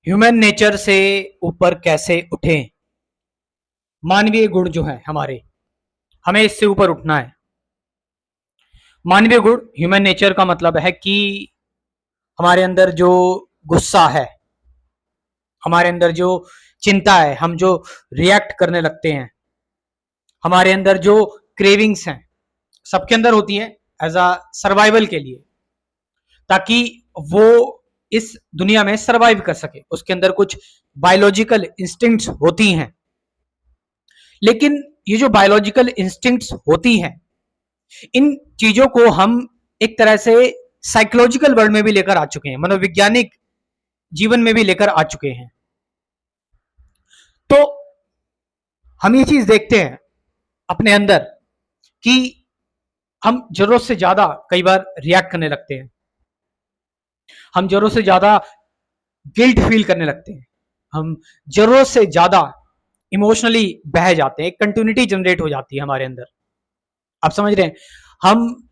Human nature से ऊपर कैसे उठें। मानवीय गुण जो है हमारे, हमें इससे ऊपर उठना है। मानवीय गुण, ह्यूमन नेचर का मतलब है कि हमारे अंदर जो गुस्सा है, हमारे अंदर जो चिंता है, हम जो रिएक्ट करने लगते हैं, हमारे अंदर जो क्रेविंग्स हैं, सबके अंदर होती हैं एज अ सर्वाइवल के लिए, ताकि वो इस दुनिया में सर्वाइव कर सके। उसके अंदर कुछ बायोलॉजिकल इंस्टिंक्ट्स होती हैं। लेकिन ये जो बायोलॉजिकल इंस्टिंक्ट्स होती हैं, इन चीजों को हम एक तरह से साइकोलॉजिकल वर्ल्ड में भी लेकर आ चुके हैं, मनोवैज्ञानिक जीवन में भी लेकर आ चुके हैं। तो हम ये चीज देखते हैं अपने अंदर कि हम जरूरत से ज्यादा कई बार रिएक्ट करने लगते हैं, हम जरूरत से ज्यादा गिल्ट फील करने लगते हैं, हम जरूरत से ज्यादा इमोशनली बह जाते हैं, एक कंटिन्यूटी जनरेट हो जाती है हमारे अंदर। आप समझ रहे हैं? हम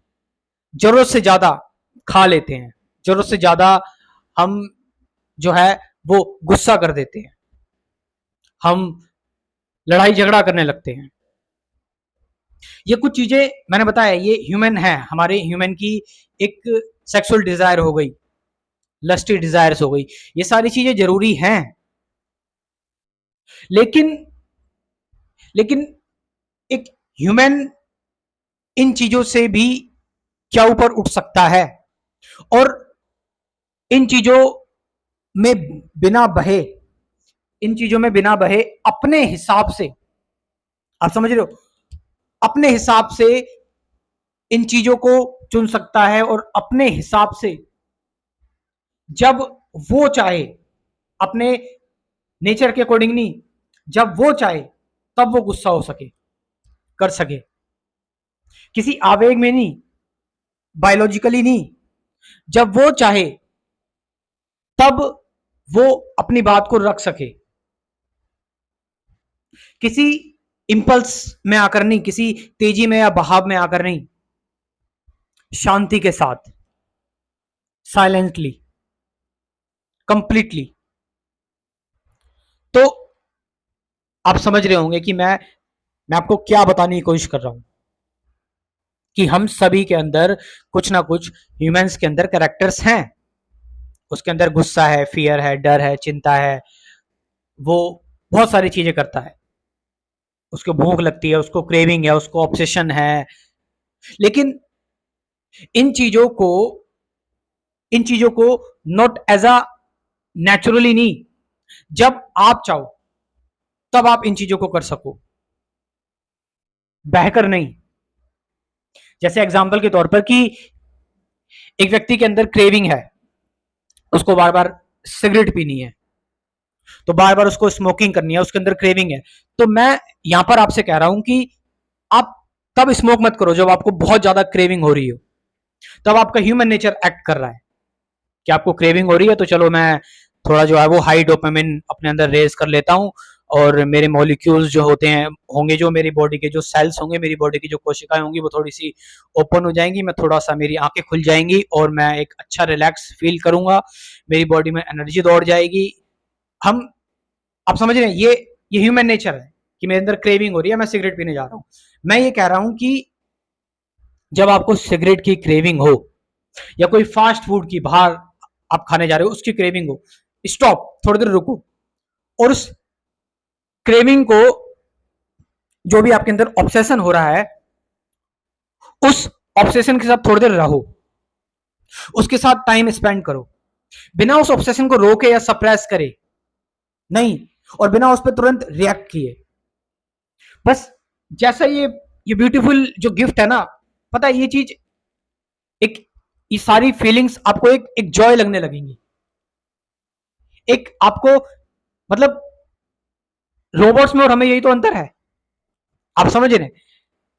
जरूरत से ज्यादा खा लेते हैं, जरूरत से ज्यादा हम जो है वो गुस्सा कर देते हैं, हम लड़ाई झगड़ा करने लगते हैं। ये कुछ चीजें मैंने बताया, ये ह्यूमन है, हमारे ह्यूमन की एक सेक्सुअल डिजायर हो गई, लस्टी डिजायर्स हो गई, ये सारी चीजें जरूरी हैं। लेकिन लेकिन एक ह्यूमन इन चीजों से भी क्या ऊपर उठ सकता है, और इन चीजों में बिना बहे, इन चीजों में बिना बहे अपने हिसाब से, आप समझ रहे हो, अपने हिसाब से इन चीजों को चुन सकता है, और अपने हिसाब से जब वो चाहे, अपने नेचर के अकॉर्डिंग नहीं, जब वो चाहे तब वो गुस्सा हो सके, कर सके, किसी आवेग में नहीं, बायोलॉजिकली नहीं, जब वो चाहे तब वो अपनी बात को रख सके, किसी इंपल्स में आकर नहीं, किसी तेजी में या बहाव में आकर नहीं, शांति के साथ, साइलेंटली, कंप्लीटली। तो आप समझ रहे होंगे कि मैं आपको क्या बताने की कोशिश कर रहा हूं, कि हम सभी के अंदर कुछ ना कुछ, ह्यूमंस के अंदर कैरेक्टर्स हैं। उसके अंदर गुस्सा है, फियर है, डर है, चिंता है, वो बहुत सारी चीजें करता है, उसको भूख लगती है, उसको क्रेविंग है, उसको ऑब्सेशन है। लेकिन इन चीजों को इन चीजों को नॉट एज अ नेचुरली नहीं, जब आप चाहो तब आप इन चीजों को कर सको, बहकर नहीं। जैसे एग्जांपल के तौर पर कि एक व्यक्ति के अंदर क्रेविंग है, उसको बार बार सिगरेट पीनी है, तो बार बार उसको स्मोकिंग करनी है, उसके अंदर क्रेविंग है। तो मैं यहां पर आपसे कह रहा हूं कि आप तब स्मोक मत करो जब आपको बहुत ज्यादा क्रेविंग हो रही हो। तब आपका ह्यूमन नेचर एक्ट कर रहा है कि आपको क्रेविंग हो रही है, तो चलो मैं थोड़ा जो है वो हाई डोपामिन अपने अंदर रेज कर लेता हूँ, और मेरे मॉलिक्यूल्स जो होते हैं होंगे, जो मेरी बॉडी के जो सेल्स होंगे, मेरी बॉडी की जो कोशिकाएं होंगी, वो थोड़ी सी ओपन हो जाएंगी, मैं थोड़ा सा, मेरी आंखें खुल जाएंगी, और मैं एक अच्छा रिलैक्स फील करूंगा, मेरी बॉडी में एनर्जी दौड़ जाएगी। हम आप समझ रहे हैं, ये ह्यूमन नेचर है कि मेरे अंदर क्रेविंग हो रही है, मैं सिगरेट पीने जा रहा हूं। मैं ये कह रहा हूं कि जब आपको सिगरेट की क्रेविंग हो, या कोई फास्ट फूड की बाहर आप खाने जा रहे हो उसकी क्रेविंग हो, स्टॉप, थोड़ी देर रुको, और उस क्रेविंग को, जो भी आपके अंदर ऑब्सेशन हो रहा है, उस ऑब्सेशन के साथ थोड़ी देर रहो, उसके साथ टाइम स्पेंड करो, बिना उस ऑब्सेशन को रोके या सप्रेस करे नहीं, और बिना उस पर तुरंत रिएक्ट किए। बस जैसा ये ब्यूटीफुल जो गिफ्ट है ना, पता है, ये चीज एक, ये सारी फीलिंग्स आपको एक जॉय लगने लगेंगी, एक आपको, मतलब रोबोट्स में और हमें यही तो अंतर है। आप समझ रहे हैं,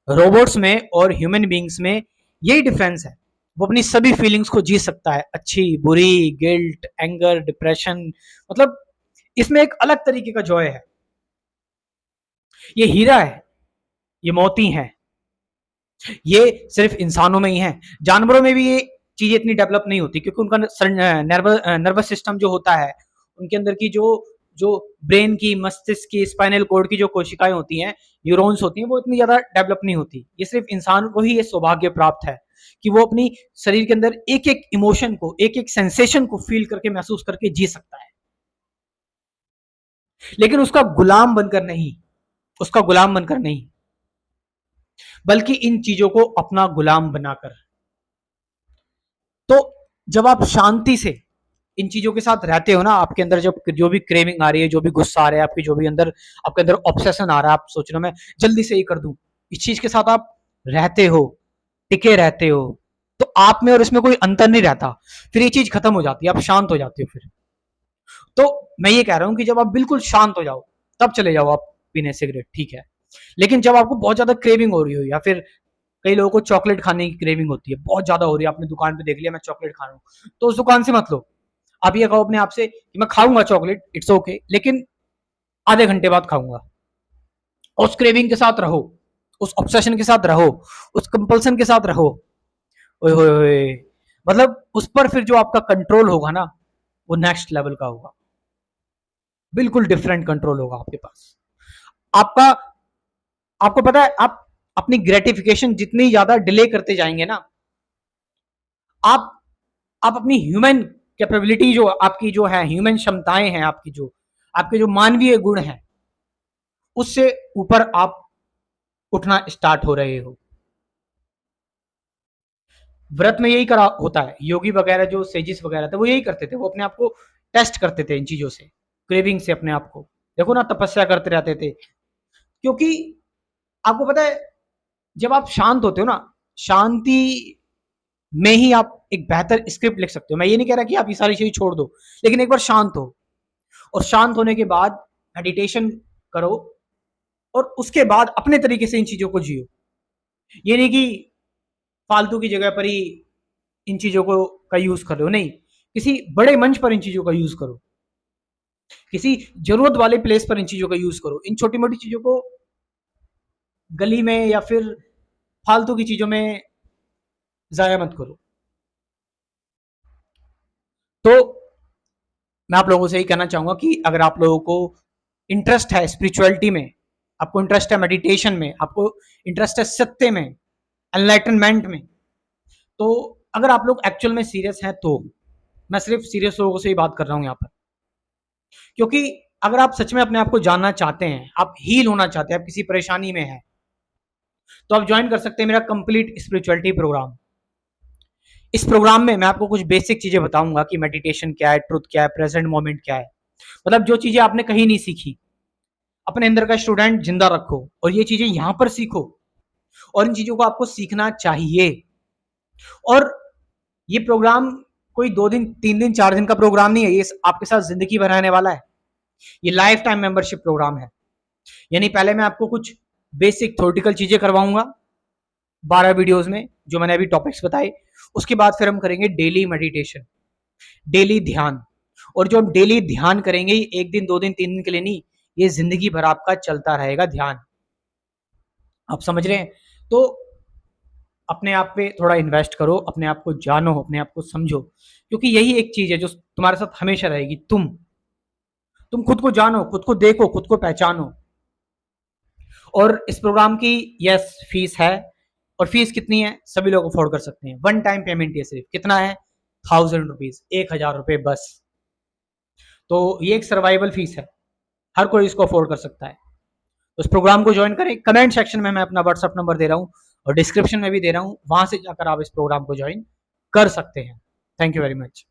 रोबोट्स में और ह्यूमन बींग्स में यही डिफरेंस है। वो अपनी सभी फीलिंग्स को जी सकता है, अच्छी, बुरी, गिल्ट, एंगर, डिप्रेशन, मतलब इसमें एक अलग तरीके का जॉय है। ये हीरा है, ये मोती है, ये सिर्फ इंसानों में ही है। जानवरों में भी ये चीजें इतनी डेवलप नहीं होती, क्योंकि उनका नर्वस सिस्टम जो होता है, उनके अंदर की जो जो ब्रेन की, मस्तिष्क की, स्पाइनल कॉर्ड की जो कोशिकाएं होती हैं, न्यूरॉन्स होती हैं, वो इतनी ज्यादा डेवलप नहीं होती। ये सिर्फ इंसान को ही ये सौभाग्य प्राप्त है कि वो अपनी शरीर के अंदर एक एक इमोशन को, एक एक सेंसेशन को फील करके, महसूस करके जी सकता है, लेकिन उसका गुलाम बनकर नहीं, उसका गुलाम बनकर नहीं, बल्कि इन चीजों को अपना गुलाम बनाकर। तो जब आप शांति से इन चीजों के साथ रहते हो ना, आपके अंदर जब जो भी क्रेविंग आ रही है, जो भी गुस्सा आ रहा है, आपकी जो भी अंदर, आपके अंदर ऑब्सेशन आ रहा है, आप सोच रहे हो मैं जल्दी से ही कर दूं, इस चीज के साथ आप रहते हो, टिके रहते हो, तो आप में और इसमें कोई अंतर नहीं रहता। फिर ये चीज खत्म हो जाती है, आप शांत हो जाते हो फिर। तो मैं ये कह रहा हूं कि जब आप बिल्कुल शांत हो जाओ, तब चले जाओ आप पीने सिगरेट, ठीक है। लेकिन जब आपको बहुत ज्यादा क्रेविंग हो रही हो, या फिर कई लोगों को चॉकलेट खाने की क्रेविंग होती है, बहुत ज्यादा हो रही है, आपने दुकान पे देख लिया मैं चॉकलेट खा रहा हूँ, तो उस दुकान से मत लो। आप ये कहो अपने आप से कि मैं खाऊंगा चॉकलेट, इट्स ओके, लेकिन आधे घंटे बाद खाऊंगा। उस क्रेविंग के साथ रहो, उस ऑब्सेशन के साथ रहो, उस कंपल्सन के साथ रहो। ओए होए होए, मतलब उस पर फिर जो आपका कंट्रोल होगा ना, वो नेक्स्ट लेवल का होगा, बिल्कुल डिफरेंट कंट्रोल होगा आपके पास। आपका, आपको पता है, आप अपनी ग्रेटिफिकेशन जितनी ज्यादा डिले करते जाएंगे ना, आप आप अपनी ह्यूमन कैपेबिलिटी, जो आपकी जो है ह्यूमन क्षमताएं हैं, आपकी जो, आपके जो मानवीय गुण हैं, उससे ऊपर आप उठना स्टार्ट हो रहे हो। व्रत में यही करा होता है, योगी वगैरह जो सेजिस वगैरह थे वो यही करते थे, वो अपने आप को टेस्ट करते थे इन चीजों से, क्रेविंग से अपने आप को, देखो ना, तपस्या करते रहते थे। क्योंकि आपको पता है, जब आप शांत होते हो ना, शांति में ही आप एक बेहतर स्क्रिप्ट लिख सकते हो। मैं ये नहीं कह रहा कि आप ये सारी चीजें छोड़ दो, लेकिन एक बार शांत हो, और शांत होने के बाद मेडिटेशन करो, और उसके बाद अपने तरीके से इन चीजों को जियो। ये नहीं कि फालतू की जगह पर ही इन चीजों को का यूज कर रहे हो, नहीं, किसी बड़े मंच पर इन चीजों का यूज करो, किसी जरूरत वाले प्लेस पर इन चीजों का यूज करो। इन छोटी मोटी चीजों को गली में या फिर फालतू की चीजों में जाया मत करो। तो मैं आप लोगों से ही कहना चाहूंगा कि अगर आप लोगों को इंटरेस्ट है स्पिरिचुअलिटी में, आपको इंटरेस्ट है मेडिटेशन में, आपको इंटरेस्ट है सत्य में, एनलाइटनमेंट में, तो अगर आप लोग एक्चुअल में सीरियस हैं, तो मैं सिर्फ सीरियस लोगों से ही बात कर रहा हूं यहाँ पर। क्योंकि अगर आप सच में अपने आप को जानना चाहते हैं, आप हील होना चाहते हैं, आप किसी परेशानी में हैं, तो आप ज्वाइन कर सकते हैं मेरा कंप्लीट स्पिरिचुअलिटी प्रोग्राम। इस प्रोग्राम में मैं आपको कुछ बेसिक चीजें बताऊंगा कि मेडिटेशन क्या है, ट्रुथ क्या है, प्रेजेंट मोमेंट क्या है, मतलब जो चीजें आपने कहीं नहीं सीखी, अपने अंदर का स्टूडेंट जिंदा रखो और ये चीजें यहां पर सीखो, और इन चीजों को आपको सीखना चाहिए। और ये प्रोग्राम कोई 2 दिन, 3 दिन, 4 दिन का प्रोग्राम नहीं है, ये आपके साथ जिंदगी भर रहने वाला है। ये लाइफ टाइम मेंबरशिप प्रोग्राम है। यानी पहले मैं आपको कुछ बेसिक थ्योरेटिकल चीजें करवाऊंगा 12 वीडियोस में, जो मैंने अभी टॉपिक्स बताए। उसके बाद फिर हम करेंगे डेली मेडिटेशन, डेली ध्यान। और जो हम डेली ध्यान करेंगे, 1 दिन, 2 दिन, 3 दिन के लिए नहीं, ये जिंदगी भर आपका चलता रहेगा ध्यान। आप समझ रहे हैं? तो अपने आप पे थोड़ा इन्वेस्ट करो, अपने आप को जानो, अपने आप को समझो, क्योंकि यही एक चीज है जो तुम्हारे साथ हमेशा रहेगी। तुम खुद को जानो, खुद को देखो, खुद को पहचानो। और इस प्रोग्राम की यस फीस है, और फीस कितनी है, सभी लोग अफोर्ड कर सकते हैं। 1 टाइम पेमेंट है, सिर्फ कितना है, 1000 रुपीज, 1000 रुपये बस। तो ये एक सर्वाइवल फीस है, हर कोई इसको अफोर्ड कर सकता है। तो इस प्रोग्राम को ज्वाइन करें। कमेंट सेक्शन में मैं अपना व्हाट्सअप नंबर दे रहा हूँ, और डिस्क्रिप्शन में भी दे रहा हूँ, वहां से जाकर आप इस प्रोग्राम को ज्वाइन कर सकते हैं। Thank you very much.